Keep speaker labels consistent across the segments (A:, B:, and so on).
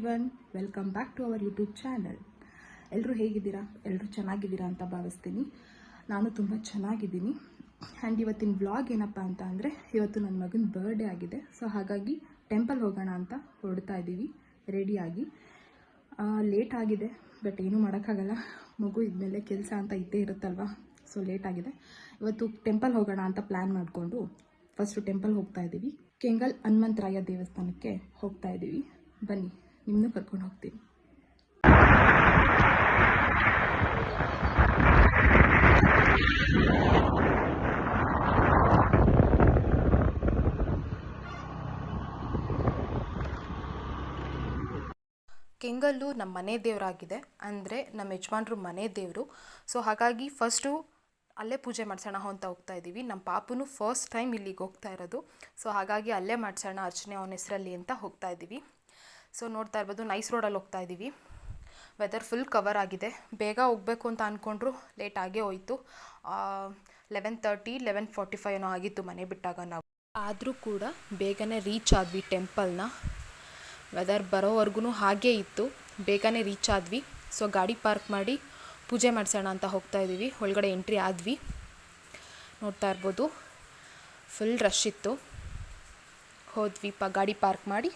A: Everyone, welcome back to our YouTube channel. ಎಲ್ಲರೂ ಹೇಗಿದ್ದೀರಾ? ಎಲ್ಲರೂ ಚೆನ್ನಾಗಿದ್ದೀರಾ ಅಂತ ಭಾವಿಸ್ತೀನಿ. ನಾನು ತುಂಬ ಚೆನ್ನಾಗಿದ್ದೀನಿ. ಆ್ಯಂಡ್ ಇವತ್ತಿನ ವ್ಲಾಗ್ ಏನಪ್ಪ ಅಂತ ಅಂದರೆ, ಇವತ್ತು ನನ್ನ ಮಗನ ಬರ್ಡೇ ಆಗಿದೆ. ಸೊ ಹಾಗಾಗಿ ಟೆಂಪಲ್ ಹೋಗೋಣ ಅಂತ ಹೊರಡ್ತಾ ಇದ್ದೀವಿ ರೆಡಿಯಾಗಿ. ಲೇಟ್ ಆಗಿದೆ, ಬಟ್ ಏನೂ ಮಾಡೋಕ್ಕಾಗಲ್ಲ. ಮಗು ಇದ್ಮೇಲೆ ಕೆಲಸ ಅಂತ ಇದ್ದೇ ಇರುತ್ತಲ್ವ. ಸೊ ಲೇಟ್ ಆಗಿದೆ. ಇವತ್ತು ಟೆಂಪಲ್ ಹೋಗೋಣ ಅಂತ ಪ್ಲ್ಯಾನ್ ಮಾಡಿಕೊಂಡು ಫಸ್ಟು ಟೆಂಪಲ್ ಹೋಗ್ತಾ ಇದ್ದೀವಿ. ಕೆಂಗಲ್ ಹನುಮಂತರಾಯ ದೇವಸ್ಥಾನಕ್ಕೆ ಹೋಗ್ತಾ ಇದ್ದೀವಿ. ಬನ್ನಿ, ನಿಮ್ಮನ್ನು ಕರ್ಕೊಂಡು ಹೋಗ್ತೀನಿ.
B: ಕೆಂಗಲ್ಲು ನಮ್ಮ ಮನೆ ದೇವರಾಗಿದೆ, ಅಂದರೆ ನಮ್ಮ ಯಜಮಾನ್ರು ಮನೆ ದೇವರು. ಸೊ ಹಾಗಾಗಿ ಫಸ್ಟು ಅಲ್ಲೇ ಪೂಜೆ ಮಾಡಿಸೋಣ ಅಂತ ಹೋಗ್ತಾ ಇದ್ದೀವಿ. ನಮ್ಮ ಪಾಪುನು ಫಸ್ಟ್ ಟೈಮ್ ಇಲ್ಲಿಗೆ ಹೋಗ್ತಾ ಇರೋದು. ಸೊ ಹಾಗಾಗಿ ಅಲ್ಲೇ ಮಾಡಿಸೋಣ ಅರ್ಚನೆ ಅವನ ಹೆಸರಲ್ಲಿ ಅಂತ ಹೋಗ್ತಾ ಇದ್ದೀವಿ. ಸೊ ನೋಡ್ತಾ ಇರ್ಬೋದು, ನೈಸ್ ರೋಡಲ್ಲಿ ಹೋಗ್ತಾ ಇದ್ದೀವಿ. ವೆದರ್ ಫುಲ್ ಕವರ್ ಆಗಿದೆ. ಬೇಗ ಹೋಗಬೇಕು ಅಂತ ಅಂದ್ಕೊಂಡ್ರು ಲೇಟ್ ಆಗೇ ಹೋಯಿತು. 11:30 11:45 ಏನೋ ಆಗಿತ್ತು ಮನೆ ಬಿಟ್ಟಾಗ ನಾವು. ಆದರೂ ಕೂಡ ಬೇಗನೆ ರೀಚ್ ಆದ್ವಿ ಟೆಂಪಲ್ನ. ವೆದರ್ ಬರೋವರೆಗೂ ಹಾಗೇ ಇತ್ತು, ಬೇಗನೆ ರೀಚ್ ಆದ್ವಿ. ಸೊ ಗಾಡಿ ಪಾರ್ಕ್ ಮಾಡಿ ಪೂಜೆ ಮಾಡಿಸೋಣ ಅಂತ ಹೋಗ್ತಾ ಇದ್ದೀವಿ. ಒಳಗಡೆ ಎಂಟ್ರಿ ಆದ್ವಿ. ನೋಡ್ತಾ ಇರ್ಬೋದು, ಫುಲ್ ರಶ್ ಇತ್ತು. ಹೋದ್ವಿ, ಗಾಡಿ ಪಾರ್ಕ್ ಮಾಡಿ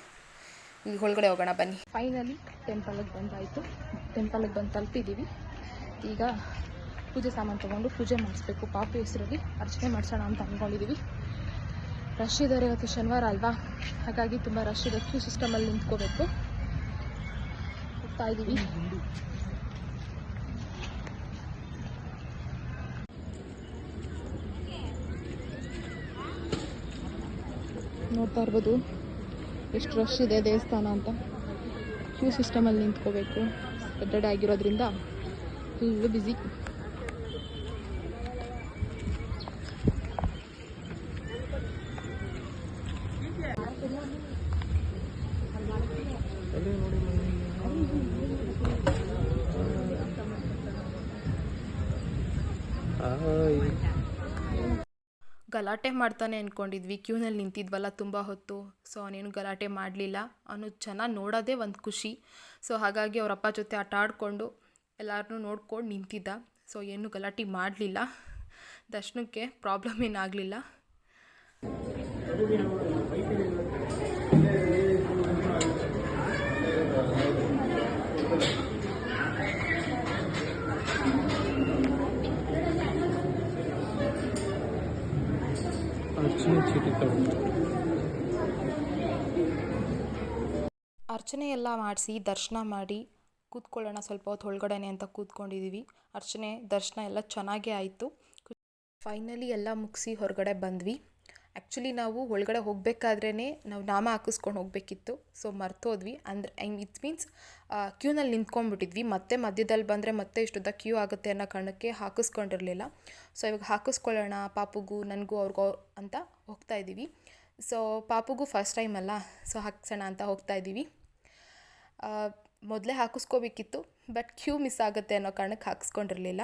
B: ಈಗ ಒಳಗಡೆ ಹೋಗೋಣ ಬನ್ನಿ. ಫೈನಲಿ ಟೆಂಪಲ್ಗೆ ಬಂದಾಯಿತು. ಟೆಂಪಲ್ಗೆ ಬಂದು ತಲುಪಿದ್ದೀವಿ. ಈಗ ಪೂಜೆ ಸಾಮಾನು ತೊಗೊಂಡು ಪೂಜೆ ಮಾಡಿಸ್ಬೇಕು. ಪಾಪು ಹೆಸರಲ್ಲಿ ಅರ್ಚನೆ ಮಾಡಿಸೋಣ ಅಂತ ಅಂದ್ಕೊಂಡಿದ್ದೀವಿ. ರಶ್ ಇದ್ದಾರೆ, ಇವತ್ತು ಶನಿವಾರ ಅಲ್ವಾ, ಹಾಗಾಗಿ ತುಂಬ ರಶ್ ಇದೆ. ಕ್ಯೂ ಸಿಸ್ಟಮಲ್ಲಿ ನಿಂತ್ಕೋಬೇಕು. ಹೋಗ್ತಾ ಇದ್ದೀವಿ. ನೋಡ್ತಾ ಇರ್ಬೋದು ಎಷ್ಟು ರಶ್ ಇದೆ ದೇವಸ್ಥಾನ ಅಂತ. ಕ್ಯೂ ಸಿಸ್ಟಮಲ್ಲಿ ನಿಂತ್ಕೋಬೇಕು. ಸ್ಯಾಟರ್ಡೇ ಆಗಿರೋದ್ರಿಂದ ಫುಲ್ಲು ಬ್ಯುಸಿ. ಗಲಾಟೆ ಮಾಡ್ತಾನೆ ಅಂದ್ಕೊಂಡಿದ್ವಿ, ಕ್ಯೂನಲ್ಲಿ ನಿಂತಿದ್ವಲ್ಲ ತುಂಬ ಹೊತ್ತು. ಸೊ ಅವನೇನು ಗಲಾಟೆ ಮಾಡಲಿಲ್ಲ. ಅವನು ಚೆನ್ನಾಗಿ ನೋಡೋದೇ ಒಂದು ಖುಷಿ. ಸೊ ಹಾಗಾಗಿ ಅವರಪ್ಪ ಜೊತೆ ಆಟ ಆಡಿಕೊಂಡು ಎಲ್ಲರನ್ನೂ ನೋಡ್ಕೊಂಡು ನಿಂತಿದ್ದ. ಸೊ ಏನೂ ಗಲಾಟೆ ಮಾಡಲಿಲ್ಲ. ದರ್ಶನಕ್ಕೆ ಪ್ರಾಬ್ಲಮ್ ಏನಾಗಲಿಲ್ಲ. ಅರ್ಚನೆ ಎಲ್ಲ ಮಾಡಿಸಿ ದರ್ಶನ ಮಾಡಿ ಕೂತ್ಕೊಳ್ಳೋಣ ಸ್ವಲ್ಪ ಹೊತ್ತು ಒಳಗಡೆನೆ ಅಂತ ಕೂತ್ಕೊಂಡಿದ್ದೀವಿ. ಅರ್ಚನೆ ದರ್ಶನ ಎಲ್ಲ ಚೆನ್ನಾಗೇ ಆಯಿತು. ಫೈನಲಿ ಎಲ್ಲ ಮುಗಿಸಿ ಹೊರಗಡೆ ಬಂದ್ವಿ. ಆ್ಯಕ್ಚುಲಿ ನಾವು ಒಳಗಡೆ ಹೋಗಬೇಕಾದ್ರೇ ನಾವು ನಾಮ ಹಾಕಿಸ್ಕೊಂಡು ಹೋಗಬೇಕಿತ್ತು. ಸೊ ಮರ್ತೋದ್ವಿ. ಅಂದರೆ ಇಟ್ ಮೀನ್ಸ್ ಕ್ಯೂನಲ್ಲಿ ನಿಂತ್ಕೊಂಡ್ಬಿಟ್ಟಿದ್ವಿ. ಮತ್ತೆ ಮಧ್ಯದಲ್ಲಿ ಬಂದರೆ ಮತ್ತೆ ಇಷ್ಟುದ್ದ ಕ್ಯೂ ಆಗುತ್ತೆ ಅನ್ನೋ ಕಾರಣಕ್ಕೆ ಹಾಕಿಸ್ಕೊಂಡಿರಲಿಲ್ಲ. ಸೊ ಇವಾಗ ಹಾಕಿಸ್ಕೊಳ್ಳೋಣ ಪಾಪುಗೂ ನನಗೂ ಅವ್ರಿಗೂ ಅಂತ ಹೋಗ್ತಾ ಇದ್ದೀವಿ. ಸೊ ಪಾಪುಗೂ ಫಸ್ಟ್ ಟೈಮ್ ಅಲ್ಲ, ಸೊ ಹಾಕ್ಸೋಣ ಅಂತ ಹೋಗ್ತಾ ಇದ್ದೀವಿ. ಮೊದಲೇ ಹಾಕಿಸ್ಕೋಬೇಕಿತ್ತು, ಬಟ್ ಕ್ಯೂ ಮಿಸ್ ಆಗುತ್ತೆ ಅನ್ನೋ ಕಾರಣಕ್ಕೆ ಹಾಕಿಸ್ಕೊಂಡಿರಲಿಲ್ಲ.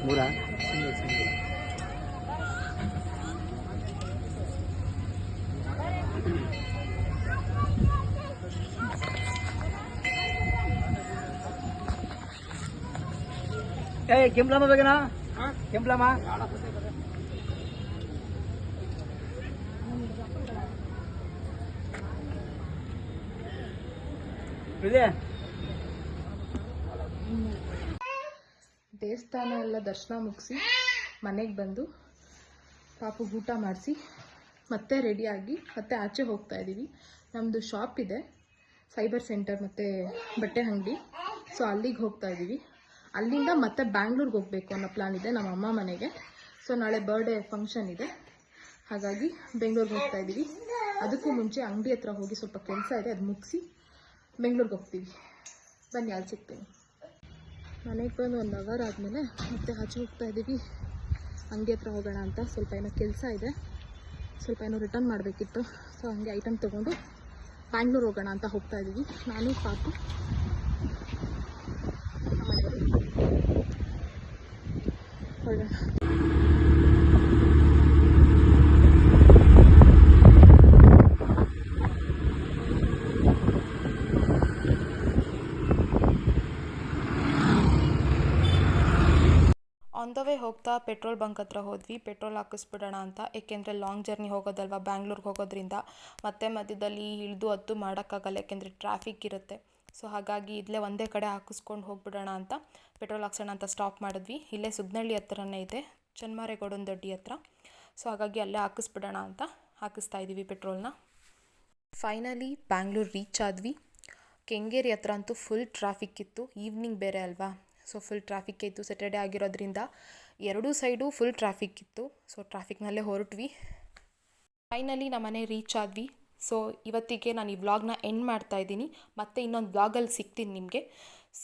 C: ಮೂರಾ ಕೆಂಪ್ಲಮ್ಮ ಬೇಕನಾ? ಕೆಂಪ್ಲಮ್ಮ ಇದೆ.
A: ದೇವಸ್ಥಾನ ಎಲ್ಲ ದರ್ಶನ ಮುಗಿಸಿ ಮನೆಗೆ ಬಂದು ಪಾಪು ಊಟ ಮಾಡಿಸಿ ಮತ್ತೆ ರೆಡಿಯಾಗಿ ಮತ್ತೆ ಆಚೆ ಹೋಗ್ತಾ ಇದ್ದೀವಿ. ನಮ್ಮದು ಶಾಪ್ ಇದೆ, ಸೈಬರ್ ಸೆಂಟರ್ ಮತ್ತು ಬಟ್ಟೆ ಅಂಗಡಿ. ಸೊ ಅಲ್ಲಿಗೆ ಹೋಗ್ತಾ ಇದ್ದೀವಿ. ಅಲ್ಲಿಂದ ಮತ್ತೆ ಬ್ಯಾಂಗ್ಳೂರ್ಗೆ ಹೋಗಬೇಕು ಅನ್ನೋ ಪ್ಲಾನ್ ಇದೆ ನಮ್ಮ ಅಮ್ಮ ಮನೆಗೆ. ಸೊ ನಾಳೆ ಬರ್ಡೇ ಫಂಕ್ಷನ್ ಇದೆ, ಹಾಗಾಗಿ ಬೆಂಗಳೂರಿಗೆ ಹೋಗ್ತಾ ಇದ್ದೀವಿ. ಅದಕ್ಕೂ ಮುಂಚೆ ಅಂಗಡಿ ಹತ್ರ ಹೋಗಿ ಸ್ವಲ್ಪ ಕೆಲಸ ಇದೆ, ಅದು ಮುಗಿಸಿ ಬೆಂಗಳೂರಿಗೆ ಹೋಗ್ತೀವಿ. ಬನ್ನಿ, ಅಲ್ಲಿ ಸಿಗ್ತೀನಿ. ಮನೆಗೆ ಬಂದು 1 ಅವರ್ ಆದಮೇಲೆ ಮತ್ತೆ ಆಚೆ ಹೋಗ್ತಾ ಇದ್ದೀವಿ. ಅಂಗಡಿ ಹತ್ರ ಹೋಗೋಣ ಅಂತ. ಸ್ವಲ್ಪ ಏನೋ ಕೆಲಸ ಇದೆ, ಸ್ವಲ್ಪ ಏನೋ ರಿಟರ್ನ್ ಮಾಡಬೇಕಿತ್ತು. ಸೊ ಹಂಗೆ ಐಟಮ್ ತೊಗೊಂಡು ಬ್ಯಾಂಗ್ಳೂರು ಹೋಗೋಣ ಅಂತ ಹೋಗ್ತಾ ಇದ್ದೀವಿ. ನಾನು ಪಾಪು ಹೊರಡೋಣ.
B: ಆನ್ ದ ವೇ ಹೋಗ್ತಾ ಪೆಟ್ರೋಲ್ ಬಂಕ್ ಹತ್ರ ಹೋದ್ವಿ. ಪೆಟ್ರೋಲ್ ಹಾಕಿಸ್ಬಿಡೋಣ ಅಂತ, ಏಕೆಂದರೆ ಲಾಂಗ್ ಜರ್ನಿ ಹೋಗೋದಲ್ವ, ಬ್ಯಾಂಗ್ಳೂರ್ಗೆ ಹೋಗೋದ್ರಿಂದ ಮತ್ತೆ ಮಧ್ಯದಲ್ಲಿ ಇಳಿದು ಹತ್ತು ಮಾಡೋಕ್ಕಾಗಲ್ಲ, ಏಕೆಂದರೆ ಟ್ರಾಫಿಕ್ ಇರುತ್ತೆ. ಸೊ ಹಾಗಾಗಿ ಇಲ್ಲೇ ಒಂದೇ ಕಡೆ ಹಾಕಿಸ್ಕೊಂಡು ಹೋಗ್ಬಿಡೋಣ ಅಂತ ಪೆಟ್ರೋಲ್ ಹಾಕ್ಸೋಣ ಅಂತ ಸ್ಟಾಪ್ ಮಾಡಿದ್ವಿ. ಇಲ್ಲೇ ಸುಗ್ನಳ್ಳಿ ಹತ್ರನೇ ಇದೆ, ಚನ್ಮಾರೇಗೌಡನ ದೊಡ್ಡಿ ಹತ್ರ. ಸೊ ಹಾಗಾಗಿ ಅಲ್ಲೇ ಹಾಕಿಸ್ಬಿಡೋಣ ಅಂತ ಹಾಕಿಸ್ತಾ ಇದ್ದೀವಿ ಪೆಟ್ರೋಲ್ನ. ಫೈನಲಿ ಬ್ಯಾಂಗ್ಳೂರು ರೀಚ್ ಆದ್ವಿ. ಕೆಂಗೇರಿ ಹತ್ರ ಅಂತೂ ಫುಲ್ ಟ್ರಾಫಿಕ್ ಇತ್ತು, ಈವ್ನಿಂಗ್ ಬೇರೆ ಅಲ್ವಾ. ಸೊ ಫುಲ್ ಟ್ರಾಫಿಕ್ ಇತ್ತು, ಸ್ಯಾಟರ್ಡೇ ಆಗಿರೋದ್ರಿಂದ ಎರಡೂ ಸೈಡು ಫುಲ್ ಟ್ರಾಫಿಕ್ ಇತ್ತು. ಸೊ ಟ್ರಾಫಿಕ್ನಲ್ಲೇ ಹೊರಟ್ವಿ. ಫೈನಲಿ ನಮ್ಮ ಮನೆ ರೀಚ್ ಆದ್ವಿ. ಸೊ ಇವತ್ತಿಗೆ ನಾನು ಈ ವ್ಲಾಗ್ನ ಎಂಡ್ ಮಾಡ್ತಾ ಇದ್ದೀನಿ. ಮತ್ತೆ ಇನ್ನೊಂದು ವ್ಲಾಗಲ್ಲಿ ಸಿಗ್ತೀನಿ ನಿಮಗೆ.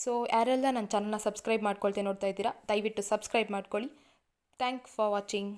B: ಸೊ ಯಾರೆಲ್ಲ ನನ್ನ ಚಾನಲ್ನ ಸಬ್ಸ್ಕ್ರೈಬ್ ಮಾಡ್ಕೊಳ್ತೆ ನೋಡ್ತಾ ಇದ್ದೀರಾ, ದಯವಿಟ್ಟು ಸಬ್ಸ್ಕ್ರೈಬ್ ಮಾಡ್ಕೊಳ್ಳಿ. Thank for watching.